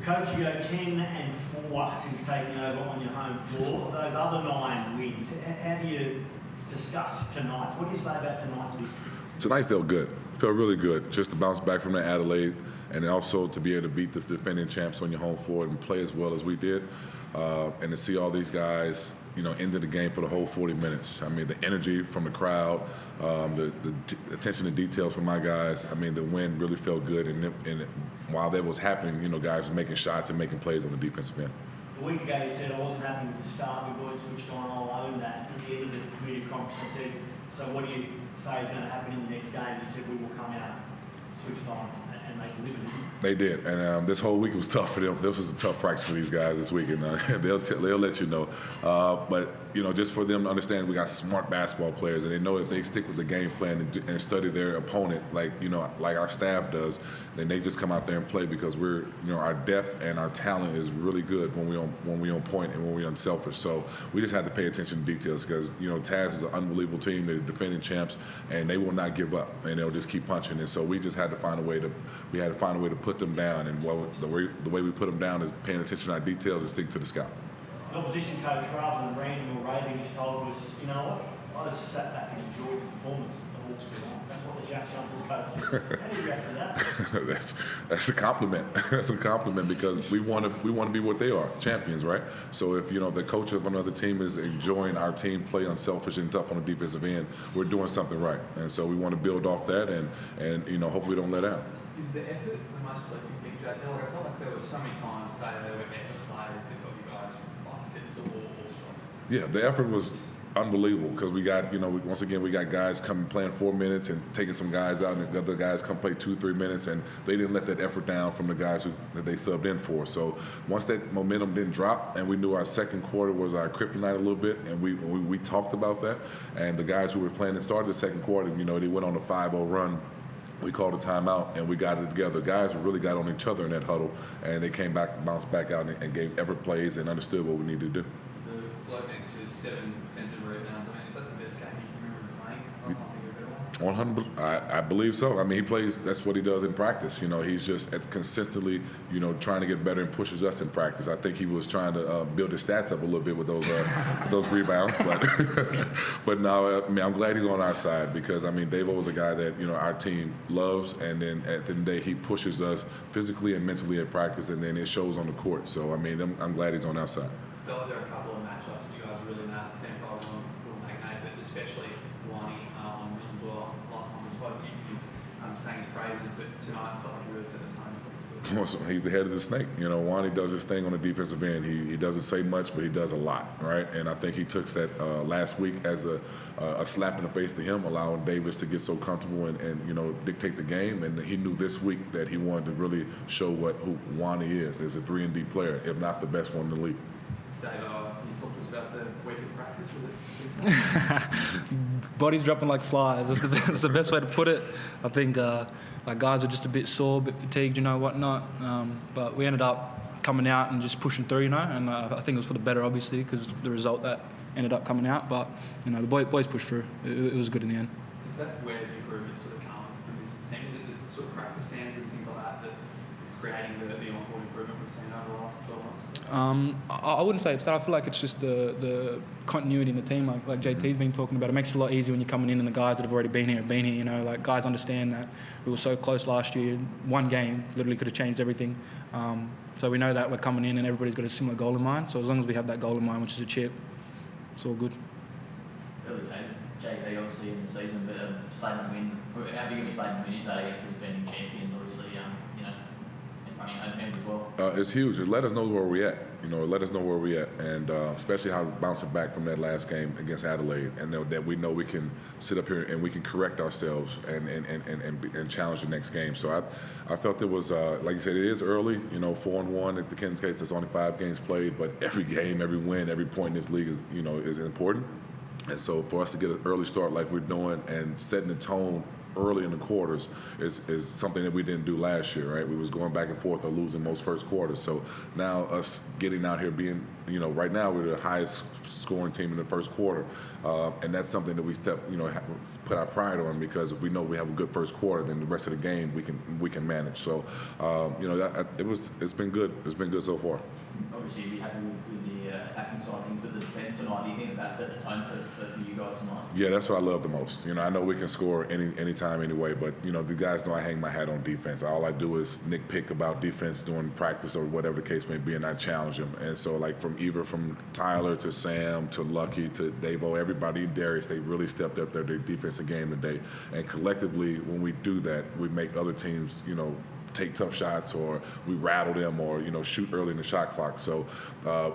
Coach, you go 10-4 since taking over on your home floor. Those other 9 wins, how do you discuss tonight? What do you say about tonight's victory? Tonight felt good. Felt really good. Just to bounce back from that Adelaide, and also to be able to beat the defending champs on your home floor and play as well as we did, and to see all these guys, into the game for the whole 40 minutes. I mean, the energy from the crowd, the attention to details from my guys. I mean, the win really felt good, and while that was happening, guys were making shots and making plays on the defensive end. A week ago, you said I wasn't happy with the start. We got switched on. I'll own that. At the end of the community conference, you said, so what do you say is going to happen in the next game? You said we will come out switched on and make a living. They did, and this whole week was tough for them. This was a tough practice for these guys this week, and they'll let you know. But just for them to understand, we got smart basketball players, and they know if they stick with the game plan and study their opponent, like our staff does, then they just come out there and play because we're, our depth and our talent is really good when we on point and when we're unselfish. So we just have to pay attention to details because Taz is an unbelievable team. They're defending champs, and they will not give up, and they'll just keep punching. And so we just had to find a way to put them down, and the way we put them down is paying attention to our details and stick to the scout. The opposition coach, rather than ranting or raving, just told us, you know what, I just sat back and enjoyed the performance the Hawks put on. That's what the Jack Jumpers coach said. How do you react to that? That's a compliment. That's a compliment because we want to be what they are, champions, right? So if the coach of another team is enjoying our team play unselfish and tough on the defensive end, we're doing something right. And so we want to build off that and hopefully we don't let out. Is the effort the most pleasing thing, JT? I felt like there were so many times today there were effort players that got you guys from baskets or strong. Yeah, the effort was unbelievable because we got, once again, we got guys coming playing 4 minutes and taking some guys out, and the other guys come play 2-3 minutes, and they didn't let that effort down from the guys that they subbed in for. So once that momentum didn't drop, and we knew our second quarter was our kryptonite a little bit, and we talked about that, and the guys who were playing and started the second quarter, they went on a 5-0 run. We called a timeout and we got it together. Guys really got on each other in that huddle, and they came back, bounced back out, and gave effort plays and understood what we needed to do. The bloke next to is 7 defensive rebounds. I mean, is that the best game you can remember playing? I can't think of a better one. 100, I believe so. I mean, he plays. That's what he does in practice. He's just consistently, trying to get better and pushes us in practice. I think he was trying to build his stats up a little bit with those rebounds, but no, I'm glad he's on our side because Davo was a guy that our team loves, and then at the end of the day, he pushes us physically and mentally in practice, and then it shows on the court. So I'm glad he's on our side. I felt like there are a couple of matchups you guys really nailed. Stanford will make note, but especially Wani and Dwyer. Last time we spoke, you sang his praises, but tonight I felt like you really set the tone for this good. He's the head of the snake. Wani does his thing on the defensive end. He doesn't say much, but he does a lot, right? And I think he took that last week as a slap in the face to him, allowing Davis to get so comfortable and dictate the game. And he knew this week that he wanted to really show who Wani is as a 3-and-D player, if not the best one in the league. Dave, you talked to us about the week of practice, was it? Bodies dropping like flies. That's the best way to put it. I think guys were just a bit sore, a bit fatigued, whatnot. But we ended up coming out and just pushing through, and I think it was for the better, obviously, because the result that ended up coming out. But, the boys pushed through. It was good in the end. Is that where the improvement sort of come from this team? Is it the sort of practice standards and things like that that is creating the on-court improvement we've seen over the last 12 months? I wouldn't say it's that. I feel like it's just the continuity in the team, like JT's been talking about. It makes it a lot easier when you're coming in and the guys that have already been here. Guys understand that we were so close last year. One game literally could have changed everything. So we know that we're coming in and everybody's got a similar goal in mind. So as long as we have that goal in mind, which is a chip, it's all good. Early days, JT obviously in the season, but a statement win. How big of a statement win is that against the defending champions, obviously, in front of your home fans as well? It's huge. It let us know where we're at. Let us know where we're at, and especially how bouncing back from that last game against Adelaide, and that we know we can sit up here and we can correct ourselves and challenge the next game. So I felt it was like you said, it is early. 4-1 at the Kings case. There's only 5 games played, but every game, every win, every point in this league is important. And so for us to get an early start like we're doing and setting the tone early in the quarters is something that we didn't do last year, right? We was going back and forth or losing most first quarters. So now us getting out here being, right now we're the highest scoring team in the first quarter. And that's something that we put our pride on, because if we know we have a good first quarter, then the rest of the game we can manage. So, it's been good. It's been good so far. Obviously, you'd be happy with the attacking side of things, but the defence tonight, do you think that set the tone for you guys tonight? Yeah, that's what I love the most. I know we can score anytime, anyway, but the guys know I hang my hat on defense. All I do is nitpick about defense during practice or whatever the case may be, and I challenge them. And so, like from Tyler to Sam to Lucky to Davo, everybody, Darius, they really stepped up their defensive game today. And collectively, when we do that, we make other teams, take tough shots, or we rattle them, or shoot early in the shot clock. So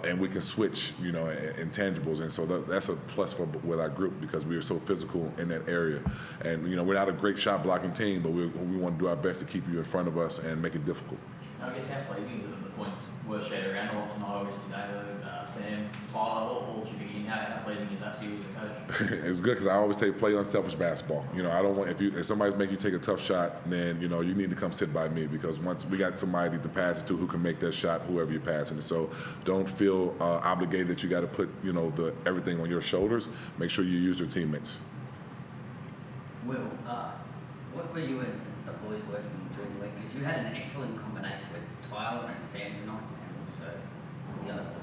and we can switch intangibles, and so that's a plus with our group, because we are so physical in that area. And we're not a great shot blocking team, but we want to do our best to keep you in front of us and make it difficult. I guess how pleasing is it that the points were shared around a lot tonight? Obviously, Davo, Sam, Tyler, all chipping in. How pleasing is that to you as a coach? It's good, because I always play unselfish basketball. I don't want, if somebody's making you take a tough shot, then you need to come sit by me, because once we got somebody to pass it to who can make that shot, whoever you're passing it. So don't feel obligated that you got to put everything on your shoulders. Make sure you use your teammates. Will, what were you and the boys working on during the week? Because you had an excellent combination with Tyler and Sam tonight, and also the other boys.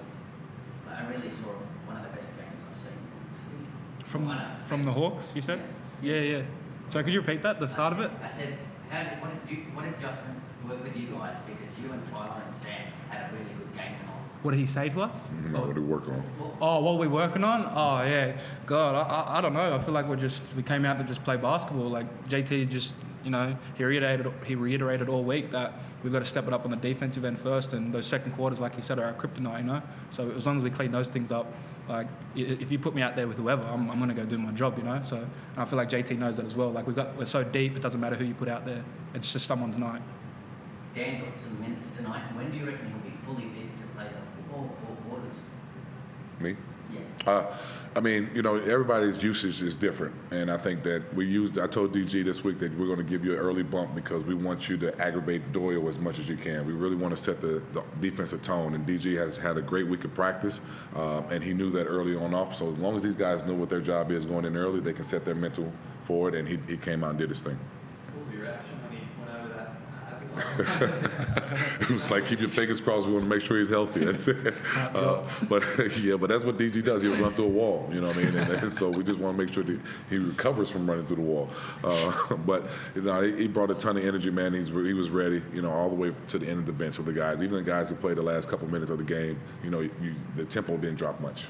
I really saw one of the best games I've seen this season. From the Hawks, you said? Yeah. So could you repeat that, the start of it? I said, what did Justin work with you guys? Because you and Tyler and Sam had a really good game tonight. What did he say to us? What do we work on? Oh, what we're working on? Oh, yeah. God, I don't know. I feel like we came out to just play basketball. Like, JT just, he reiterated all week that we've got to step it up on the defensive end first, and those second quarters, like he said, are our kryptonite, So as long as we clean those things up, like, if you put me out there with whoever, I'm going to go do my job, So and I feel like JT knows that as well. Like, we're so deep, it doesn't matter who you put out there. It's just someone's night. Dan got some minutes tonight. When do you reckon he'll be fully fit to play the football 4 quarters? Me? Yeah. Everybody's usage is different, and I think that I told DG this week that we're going to give you an early bump, because we want you to aggravate Doyle as much as you can. We really want to set the defensive tone, and DG has had a great week of practice, and he knew that early on off. So as long as these guys know what their job is going in early, they can set their mental forward, and he came out and did his thing. What was your reaction when he went over that at the time? It was like, keep your fingers crossed. We want to make sure he's healthy. That's it. But that's what DG does. He'll run through a wall. You know what I mean? And so we just want to make sure that he recovers from running through the wall. But he brought a ton of energy, man. He was ready. All the way to the end of the bench of the guys. Even the guys who played the last couple minutes of the game. The tempo didn't drop much.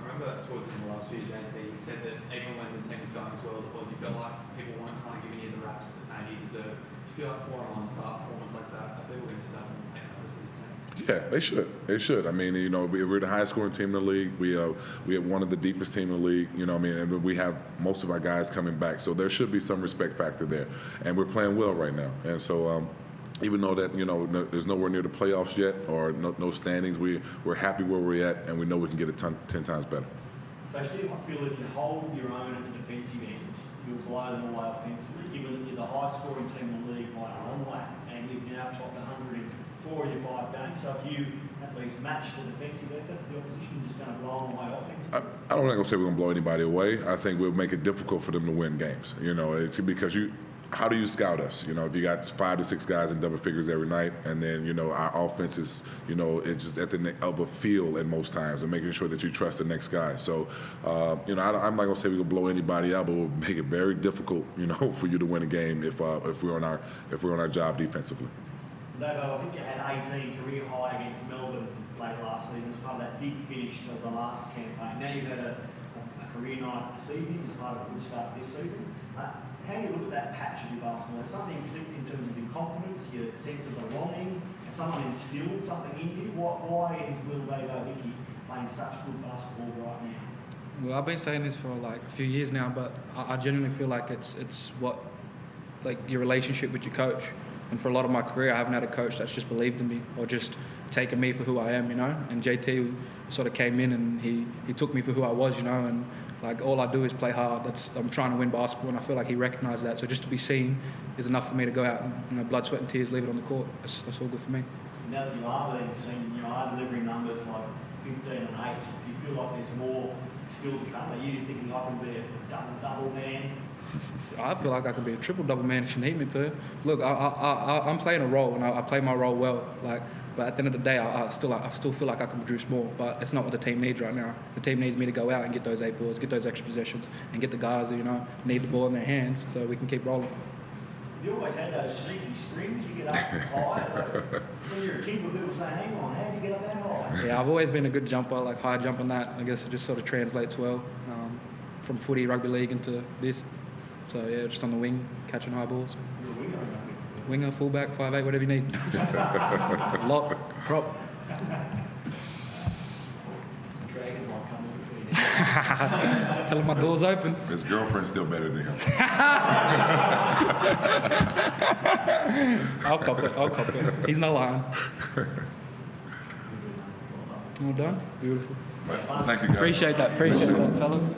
I remember towards the end of last year, JT, he said that even when the team was going as well as it was, he felt like people weren't kind of giving you the raps that maybe you deserve. Do you feel like 4-on-1 start performance like that, are people going to start and take notice of this team? Yeah, they should. They should. I mean, we're the highest scoring team in the league. We have one of the deepest team in the league. And we have most of our guys coming back. So there should be some respect factor there. And we're playing well right now. And so even though that there's nowhere near the playoffs yet, or no standings, we're happy where we're at, and we know we can get it 10 times better. Coach, do you feel if you hold your own at the defensive end, you'll blow them away offensively, given that you're the highest scoring team in the league by a long way, and you've now topped 100 in 4 of your 5 games. So if you at least match the defensive effort of the opposition, you're just going to blow them away offensively? I'm not going to say we're going to blow anybody away. I think we'll make it difficult for them to win games. It's because how do you scout us? If you got 5 to 6 guys in double figures every night, and then our offense is it's just at the neck of a feel at most times, and making sure that you trust the next guy. So I'm not gonna say we're gonna blow anybody out, but we'll make it very difficult for you to win a game if we're on our job defensively. Davo, I think you had 18 career high against Melbourne late last season as part of that big finish to the last campaign. Now you've had a career night this evening as part of a good start this season. How do you look at that patch of your basketball? Has something clicked in terms of your confidence, your sense of belonging? Has someone instilled something in you? Why is Will Davo-Hickey playing such good basketball right now? Well, I've been saying this for like a few years now, but I genuinely feel like it's what, like, your relationship with your coach. And for a lot of my career, I haven't had a coach that's just believed in me or just taken me for who I am, And JT sort of came in and he took me for who I was, And Like all I do is play hard. I'm trying to win basketball, and I feel like he recognised that. So just to be seen is enough for me to go out and blood, sweat, and tears, leave it on the court. That's all good for me. Now that you are being seen, you are delivering numbers like 15 and 8. Do you feel like there's more still to come? Are you thinking I can be a double man? I feel like I could be a triple-double man if you need me to. Look, I'm playing a role, and I play my role well. But at the end of the day, I still feel like I can produce more. But it's not what the team needs right now. The team needs me to go out and get those 8 balls, get those extra possessions, and get the guys who need the ball in their hands so we can keep rolling. You always had those sneaky springs. You get up high. When you're a kid, when people say, "Hang on, how do you get up that high?" Yeah, I've always been a good jumper, like high jump and that. I guess it just sort of translates well from footy, rugby league into this. So yeah, just on the wing, catching high balls. You're a winger, aren't you? Winger, fullback, 5'8", whatever you need. Lock, prop. Dragons might come in between. Tell him my door's open. His girlfriend's still better than him. I'll cop it. He's not lying. All done? Beautiful. Thank you, guys. Appreciate that, fellas.